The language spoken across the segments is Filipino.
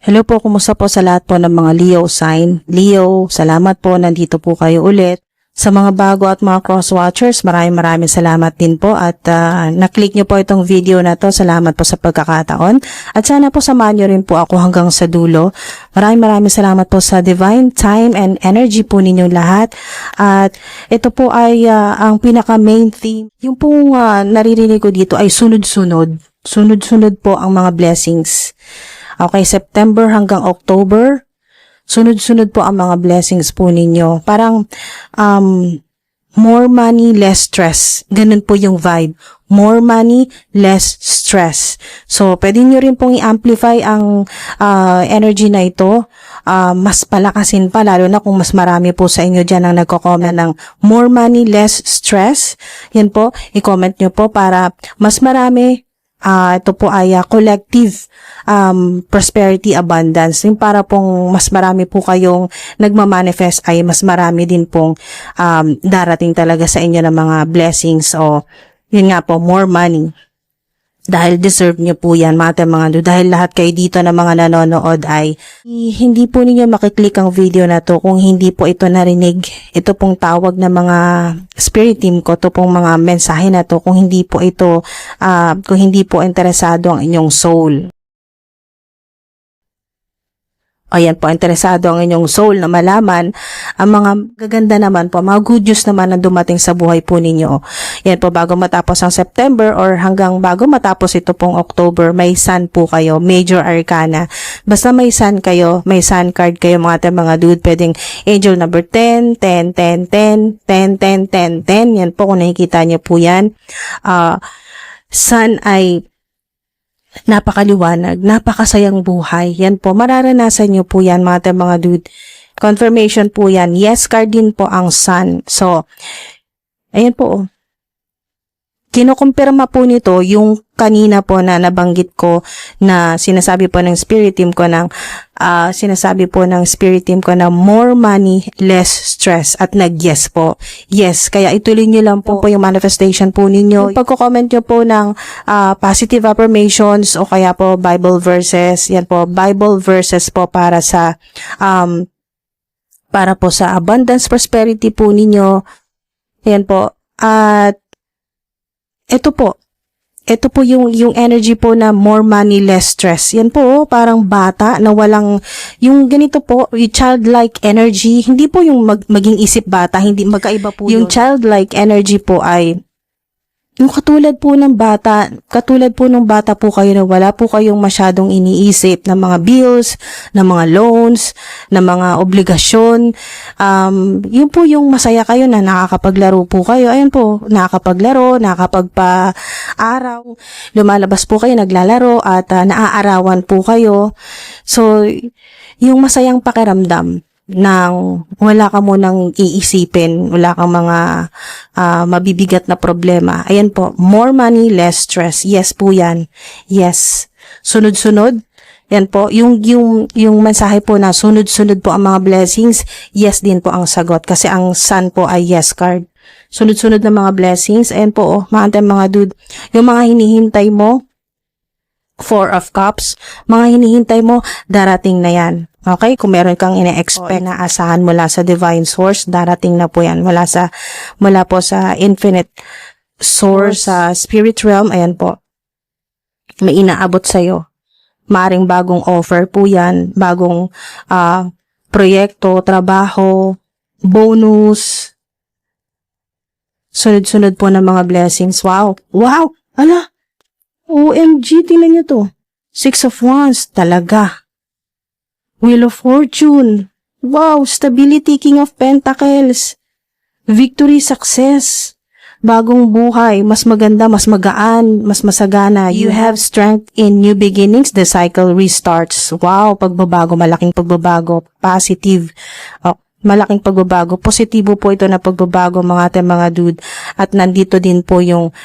Hello po, kumusta po sa lahat po ng mga Leo sign? Leo, salamat po, nandito po kayo ulit. Sa mga bago at mga cross-watchers, maraming salamat din po at na-click nyo po itong video na to. Salamat po sa pagkakataon. At sana po samahan nyo rin po ako hanggang sa dulo. Maraming salamat po sa divine time and energy po ninyo lahat. At ito po ay ang pinaka-main theme. Yung pong naririnig ko dito ay sunod-sunod. Sunod-sunod po ang mga blessings. Okay, September hanggang October, sunod-sunod po ang mga blessings po ninyo. Parang more money, less stress. Ganun po yung vibe. More money, less stress. So, pwede nyo rin pong i-amplify ang energy na ito. Mas palakasin pa, lalo na kung mas marami po sa inyo dyan ang nagko-comment ng more money, less stress. Yan po, i-comment nyo po para mas marami. Ito po ay collective prosperity abundance. Yung para pong mas marami po kayong nagmamanifest ay mas marami din pong darating talaga sa inyo ng mga blessings o yun nga po, more money. Dahil deserve nyo po yan mga dahil lahat kayo dito na mga nanonood ay hindi po ninyo makiklik ang video na to kung hindi po ito narinig. Ito pong tawag na mga spirit team ko, ito pong mga mensahe na to kung hindi po ito, kung hindi po interesado ang inyong soul. Ayan po, interesado ang inyong soul na malaman ang mga gaganda naman po, mga good news naman na dumating sa buhay po ninyo. Yan po, bago matapos ang September or hanggang bago matapos ito pong October, may sun po kayo, major arcana. Basta may sun kayo, may sun card kayo mga dude, pwedeng angel number 10, 10, 10, 10, 10, 10, 10, 10. Yan po, kung nakikita niyo po yan. Sun ay napakaliwanag, napakasayang buhay. Yan po, mararanasan nyo po yan mga dude. Confirmation po yan. Yes card din po ang sun. So, ayan po. Kinukumpirma po nito yung kanina po na nabanggit ko na sinasabi po ng spirit team ko na more money, less stress at nag-yes po. Yes, kaya ituloy nyo lang po yung manifestation po ninyo. Pagko-comment nyo po ng positive affirmations o kaya po Bible verses, yan po, Bible verses po para po sa abundance prosperity po ninyo. Yan po. At ito po yung energy po na more money, less stress. Yan po, parang bata na walang, yung ganito po, yung childlike energy, hindi po yung maging isip bata, hindi magkaiba po yung childlike energy po ay, yung katulad po ng bata po kayo na wala po kayong masyadong iniisip ng mga bills, ng mga loans, ng mga obligasyon. Yun po yung masaya kayo na nakakapaglaro po kayo. Ayun po, nakakapaglaro, nakakapagpa-araw. Lumalabas po kayo, naglalaro at naaarawan po kayo. So, yung masayang pakiramdam nang wala ka munang iisipin, wala kang mga mabibigat na problema. Ayan po, more money, less stress. Yes po yan. Yes. Sunod-sunod. Yan po, yung mensahe po na sunod-sunod po ang mga blessings, yes din po ang sagot. Kasi ang sun po ay yes card. Sunod-sunod na mga blessings. Ayan po, mga dude. Yung mga hinihintay mo, 4 of Cups, mga hinihintay mo, darating na yan. Okay? Kung meron kang ine-expect na asahan mula sa divine source, darating na po yan. Mula po sa infinite source, sa spirit realm, ayan po. May inaabot sa'yo. Maaring bagong offer po yan, bagong proyekto, trabaho, bonus. Sunod-sunod po ng mga blessings. Wow! Wow! Ala! OMG, tingnan nyo to. 6 of Wands, talaga. Wheel of Fortune. Wow, stability, King of Pentacles. Victory, success. Bagong buhay, mas maganda, mas magaan, mas masagana. You have strength in new beginnings, the cycle restarts. Wow, pagbabago, malaking pagbabago, positive. Malaking pagbabago, positibo po ito na pagbabago mga dude. At nandito din po yung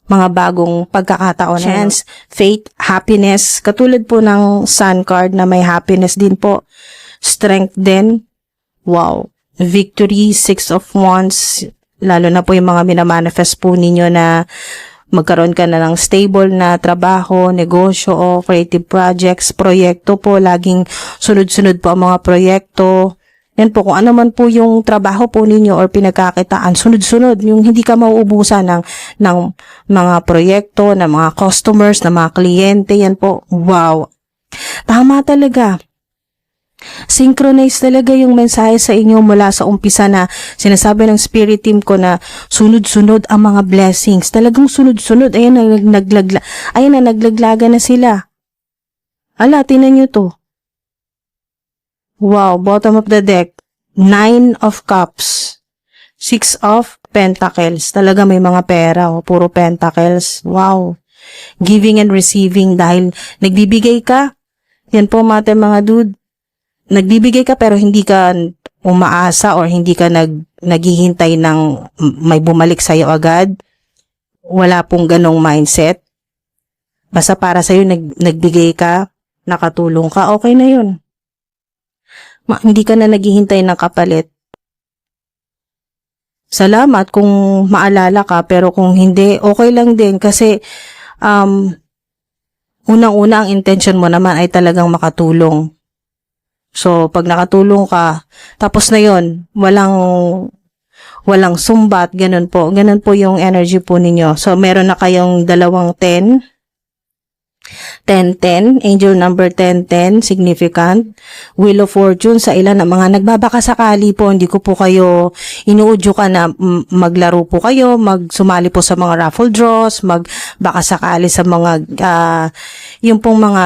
mga bagong pagkakataon, chance, faith, happiness, katulad po ng sun card na may happiness din po, strength din, wow, victory, 6 of Wands, lalo na po yung mga minamanifest po ninyo na magkaroon ka na ng stable na trabaho, negosyo o creative projects, proyekto po, laging sunod-sunod po ang mga proyekto. Yan po, kung ano man po yung trabaho po ninyo or pinagkakitaan, sunod-sunod, yung hindi ka mauubusan ng mga proyekto, ng mga customers, ng mga kliyente, yan po. Wow! Tama talaga. Synchronize talaga yung mensahe sa inyo mula sa umpisa na sinasabi ng spirit team ko na sunod-sunod ang mga blessings. Talagang sunod-sunod. Ayan na, naglaglaga na sila. Ala, tinan nyo to. Wow, bottom of the deck. 9 of Cups. 6 of Pentacles. Talaga may mga pera. Oh, puro Pentacles. Wow. Giving and receiving dahil nagbibigay ka. Yan po mga dude. Nagbibigay ka pero hindi ka umaasa or hindi ka naghihintay ng may bumalik sa'yo agad. Wala pong ganong mindset. Basta para sa'yo nagbigay ka, nakatulong ka, okay na yun. Hindi ka na naghihintay ng kapalit. Salamat kung maalala ka, pero kung hindi, okay lang din kasi unang-una ang intention mo naman ay talagang makatulong. So, pag nakatulong ka, tapos na yon, walang sumbat, ganun po. Ganun po yung energy po ninyo. So, meron na kayong dalawang 10, 10-10, angel number 10-10, significant. Wheel of Fortune sa ilan ng mga nagbabakasakali po, hindi ko po kayo inuudyo ka na maglaro po kayo, magsumali po sa mga raffle draws, magbakasakali sa mga, yung pong mga,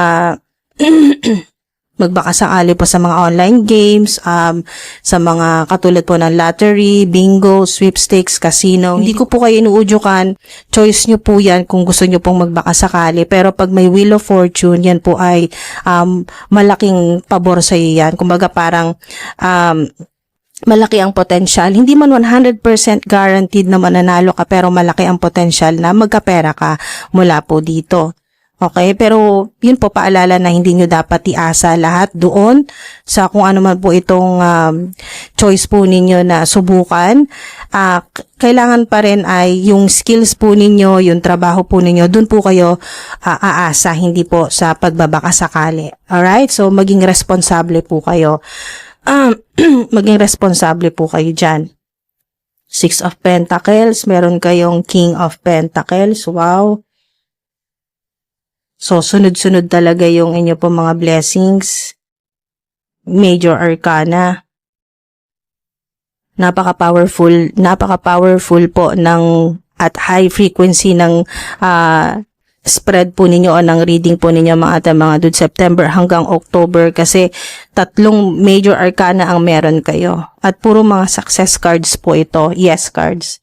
magbakasakali po sa mga online games, sa mga katulad po ng lottery, bingo, sweepstakes, casino. Hindi ko po kayo inuudyokan. Choice nyo po yan kung gusto nyo pong magbakasakali. Pero pag may Wheel of Fortune, yan po ay malaking pabor sa iyo yan. Kumbaga parang malaki ang potential. Hindi man 100% guaranteed na mananalo ka, pero malaki ang potential na magkapera ka mula po dito. Okay, pero yun po paalala na hindi nyo dapat iasa lahat doon sa kung ano man po itong choice po ninyo na subukan. Kailangan pa rin ay yung skills po ninyo, yung trabaho po ninyo, doon po kayo aasa, hindi po sa pagbabakasakali. Alright, so maging responsable po kayo. Maging responsable po kayo dyan. 6 of Pentacles, meron kayong King of Pentacles, wow. So, sunod-sunod talaga yung inyo po mga blessings. Major Arcana. Napaka-powerful po ng at high frequency ng spread po ninyo o ng reading po ninyo mga dude, September hanggang October kasi 3 Major Arcana ang meron kayo. At puro mga success cards po ito, yes cards.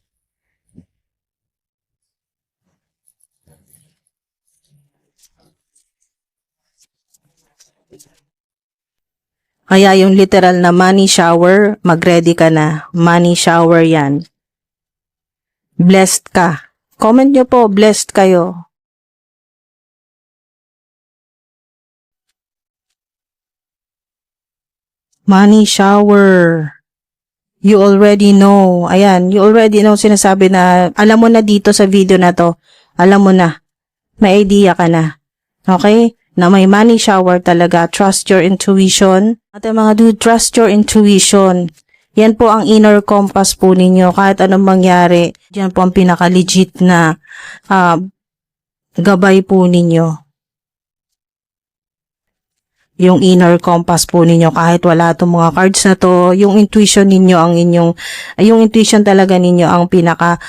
Kaya yung literal na money shower, mag-ready ka na. Money shower yan. Blessed ka. Comment nyo po, blessed kayo. Money shower. You already know. Ayan, you already know sinasabi na, alam mo na dito sa video na to. Alam mo na. May idea ka na. Okay? Na may money shower talaga. Trust your intuition. At mga dude, trust your intuition. Yan po ang inner compass po ninyo. Kahit anong mangyari, yan po ang pinaka-legit na gabay po ninyo. Yung inner compass po ninyo. Kahit wala itong mga cards na to, yung intuition ninyo, yung intuition talaga ninyo ang pinaka,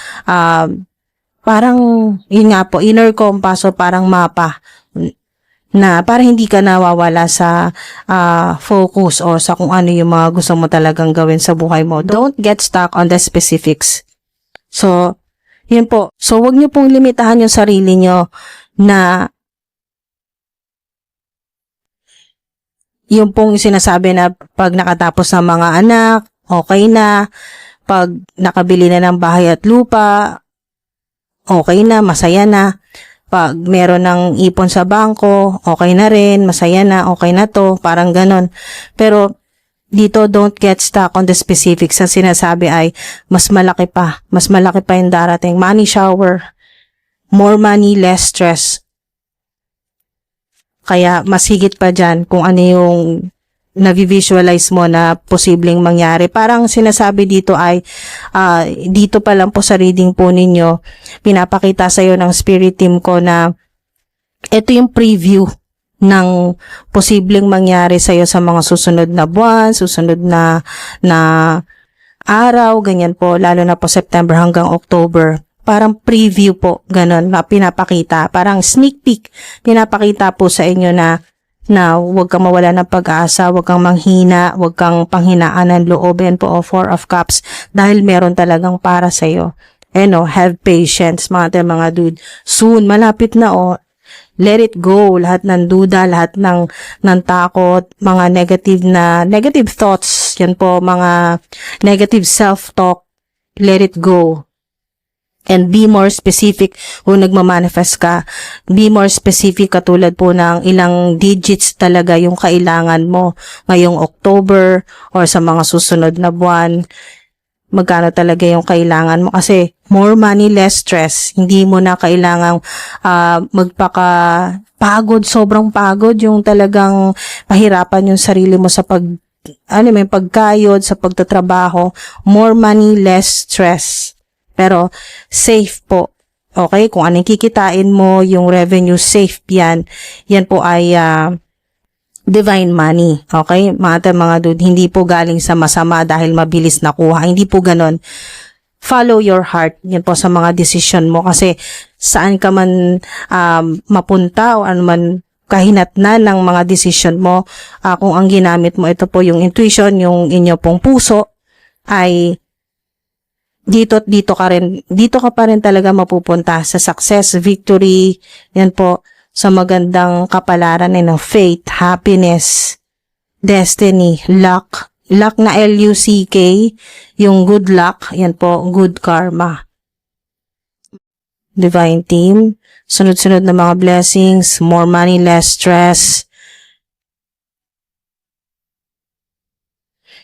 parang, yun nga po, inner compass o parang mapa na para hindi ka nawawala sa focus o sa kung ano yung mga gusto mo talagang gawin sa buhay mo. Don't get stuck on the specifics. So, yun po. So, wag niyo pong limitahan yung sarili niyo na yung pong sinasabi na pag nakatapos ng mga anak, okay na. Pag nakabili na ng bahay at lupa, okay na, masaya na. Pag meron ng ipon sa bangko, okay na rin, masaya na, okay na to, parang ganon. Pero dito, don't get stuck on the specifics. Ang sinasabi ay, mas malaki pa yung darating. Money shower. more money, less stress. Kaya mas higit pa dyan kung ano yung na-visualize mo na posibleng mangyari. Parang sinasabi dito ay, dito pa lang po sa reading po ninyo, pinapakita sa'yo ng spirit team ko na ito yung preview ng posibleng mangyari sa'yo sa mga susunod na buwan, susunod na araw, ganyan po, lalo na po September hanggang October. Parang preview po, ganun, na pinapakita. Parang sneak peek, pinapakita po sa inyo na huwag kang mawala ng pag-asa, huwag kang manghina, huwag kang panghinaan ng loob. Yan po, o Four of Cups, dahil meron talagang para sa'yo. Have patience, mga dude. Soon, malapit na, let it go, lahat ng duda, lahat ng takot, mga negative thoughts, yan po, mga negative self-talk, let it go. And be more specific kung nagmamanifest ka. Be more specific katulad po ng ilang digits talaga yung kailangan mo ngayong October or sa mga susunod na buwan. Magkano talaga yung kailangan mo kasi more money, less stress. Hindi mo na kailangang magpaka-pagod, sobrang pagod yung talagang pahirapan yung sarili mo sa pagkayod, sa pagtatrabaho. More money, less stress. Pero safe po. Okay? Kung anong kikitain mo, yung revenue safe yan. Yan po ay divine money. Okay? Mga dude, hindi po galing sa masama dahil mabilis nakuha. Hindi po ganon. Follow your heart. Yan po sa mga decision mo. Kasi saan ka man mapunta o ano man kahinatnan ng mga decision mo, kung ang ginamit mo, ito po yung intuition, yung inyo pong puso, ay dito ka pa rin talaga mapupunta sa success, victory, yan po, sa magandang kapalaran ng faith, happiness, destiny, luck na LUCK, yung good luck, yan po, good karma. Divine team, sunod-sunod na mga blessings, more money, less stress.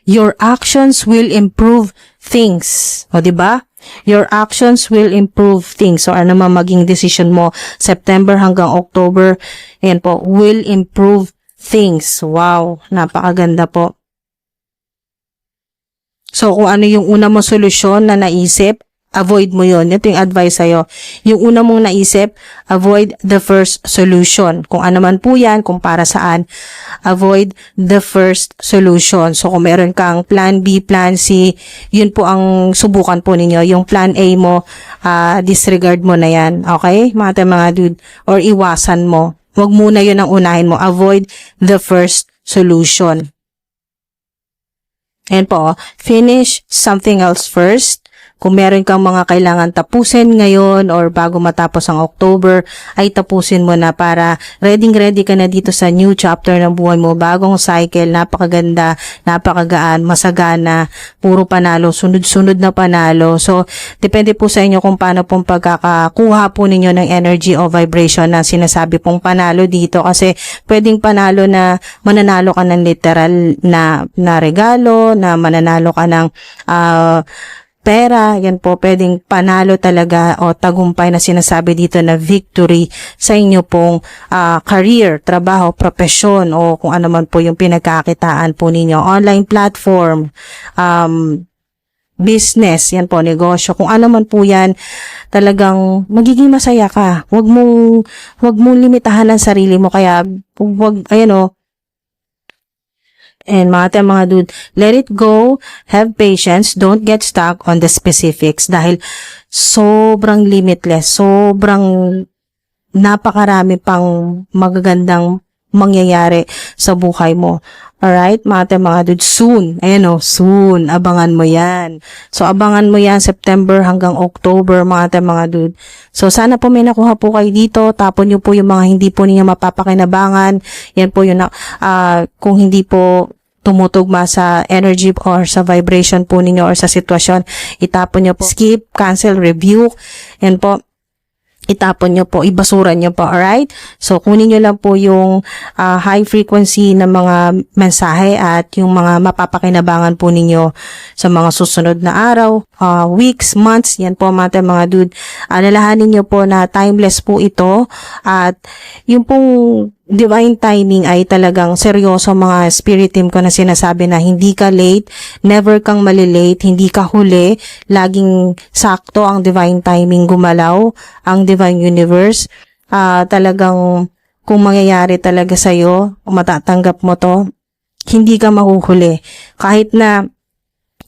Your actions will improve things. O, diba? Your actions will improve things. So, ano man maging decision mo, September hanggang October, ayan po, will improve things. Wow, napakaganda po. So, kung ano yung una mo solusyon na naisip, avoid mo yun. Ito yung advice sa'yo. Yung una mong naisip, avoid the first solution. Kung ano man po yan, kung para saan, avoid the first solution. So, kung meron kang plan B, plan C, yun po ang subukan po ninyo. Yung plan A mo, disregard mo na yan. Okay? Mga dude. Or iwasan mo. Huwag muna yun ang unahin mo. Avoid the first solution. Ayan po, finish something else first. Kung meron kang mga kailangan tapusin ngayon or bago matapos ang October, ay tapusin mo na para ready ka na dito sa new chapter ng buhay mo. Bagong cycle, napakaganda, napakagaan, masagana, puro panalo, sunod-sunod na panalo. So, depende po sa inyo kung paano pong pagkakakuha po ninyo ng energy o vibration na sinasabi pong panalo dito. Kasi pwedeng panalo na mananalo ka ng literal na regalo, na mananalo ka ng pera, yan po, pwedeng panalo talaga o tagumpay na sinasabi dito na victory sa inyo pong career, trabaho, profesyon o kung ano man po yung pinagkakitaan po ninyo. Online platform, business, yan po, negosyo, kung ano man po yan, talagang magiging masaya ka. Huwag mong limitahan ang sarili mo, kaya and mga dude, let it go, have patience, don't get stuck on the specifics dahil sobrang limitless, sobrang napakarami pang magagandang mangyayari sa buhay mo. Alright, mga dude, soon, soon, abangan mo yan. So, abangan mo yan, September hanggang October, mga dude. So, sana po may nakuha po kayo dito, tapon nyo po yung mga hindi po ninyo mapapakinabangan, yan po yung, kung hindi po tumutugma sa energy or sa vibration po ninyo or sa sitwasyon, itapon nyo po, skip, cancel, rebuke, yan po. itapon nyo po, ibasura nyo po, alright? So, kunin nyo lang po yung high frequency na mga mensahe at yung mga mapapakinabangan po ninyo sa mga susunod na araw, weeks, months, yan po mga dude. Alalahanin nyo po na timeless po ito at yung pong divine timing ay talagang seryoso mga spirit team ko na sinasabi na hindi ka late, never kang malilate, hindi ka huli, laging sakto ang divine timing gumalaw, ang divine universe. Talagang kung mangyayari talaga sa'yo, kung matatanggap mo to, hindi ka mahuhuli. Kahit na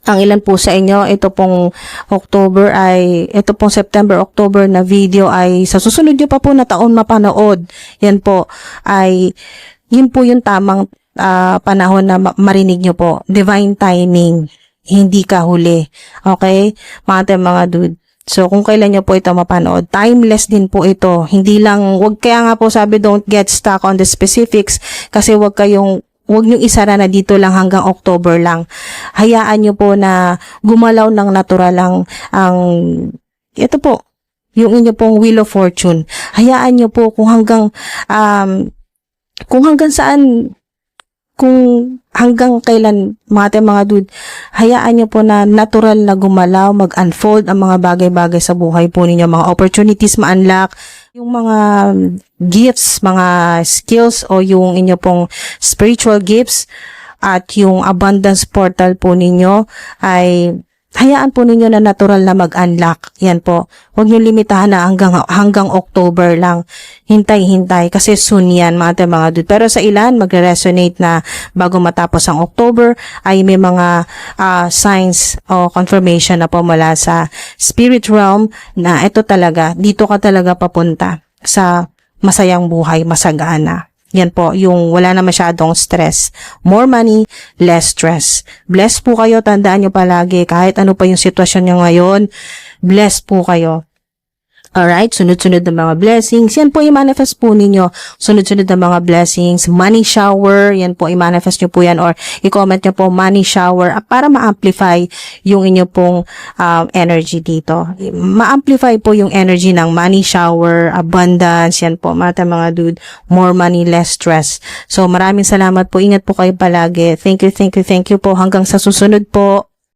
ang ilan po sa inyo, ito pong September, October na video ay sa susunod nyo pa po na taon mapanood. Yan po ay, yun po yung tamang panahon na marinig nyo po. Divine timing. Hindi ka huli. Okay? Mga dude. So, kung kailan nyo po ito mapanood, timeless din po ito. Hindi lang, kaya nga po sabi, don't get stuck on the specifics kasi wag nyo isara na dito lang hanggang October lang. Hayaan nyo po na gumalaw ng natural lang ito po, yung inyo pong Wheel of Fortune. Hayaan nyo po kung hanggang saan, kung hanggang kailan, mga dude, hayaan nyo po na natural na gumalaw, mag-unfold ang mga bagay-bagay sa buhay po ninyo, mga opportunities ma-unlock, yung mga gifts, mga skills o yung inyo pong spiritual gifts at yung abundance portal po ninyo ay hayaan po ninyo na natural na mag-unlock. Yan po. Huwag nyo limitahan na hanggang October lang. Hintay-hintay kasi soon yan mga dude. Pero sa ilan magre-resonate na bago matapos ang October ay may mga signs o confirmation na po mula sa spirit realm na ito talaga, dito ka talaga papunta sa masayang buhay, masagana. Yan po, yung wala na masyadong stress. More money, less stress. Bless po kayo, tandaan nyo palagi, kahit ano pa yung sitwasyon nyo ngayon, bless po kayo. Alright, sunod-sunod na mga blessings. Yan po i-manifest po ninyo. Sunod-sunod na mga blessings. Money shower. Yan po i-manifest nyo po yan or i-comment nyo po money shower para ma-amplify yung inyo pong energy dito. Ma-amplify po yung energy ng money shower, abundance. Yan po mga dude. More money, less stress. So maraming salamat po. Ingat po kayo palagi. Thank you po. Hanggang sa susunod po.